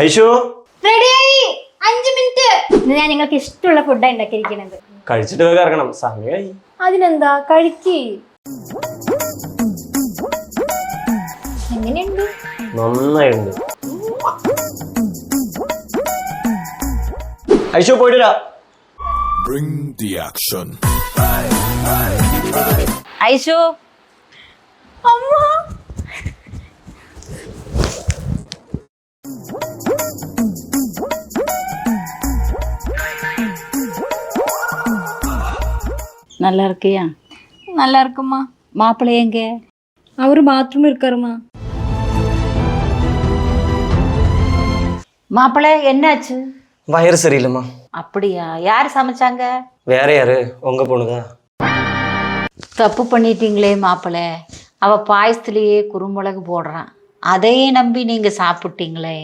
ഐശു റെഡിയായി 5 മിനിറ്റ്. ഞാൻ നിങ്ങൾക്ക് ഇഷ്ടമുള്ള ഫുഡാണ് ഉണ്ടാക്കിയിരിക്കുന്നത്. കഴിച്ചിട്ട് വേഗം ഇറങ്ങണം, സമയമായി. അതിനെന്താ, കഴിക്ക്. എങ്ങനെയുണ്ട്? നന്നായിട്ടുണ്ട്. ഐശു പോയിട്ടില്ല. Bring the action. ഐശു, അമ്മ நல்லா இருக்கியா? நல்லா இருக்குமா. மாப்பிள்ளை எங்க? அவரு பாத்ரூம் இருக்காருமா. மாப்பிள்ளை என்னாச்சு? வயிறு சரியில்லைம்மா. அப்படியா? யார் சமைச்சாங்க? வேற யாரு? உங்க பொண்ணுதான். தப்பு பண்ணிட்டீங்களே மாப்பிள்ளை. அவ பாயசத்துலேயே குறுமிளகு போடுறான், அதையே நம்பி நீங்க சாப்பிட்டீங்களே.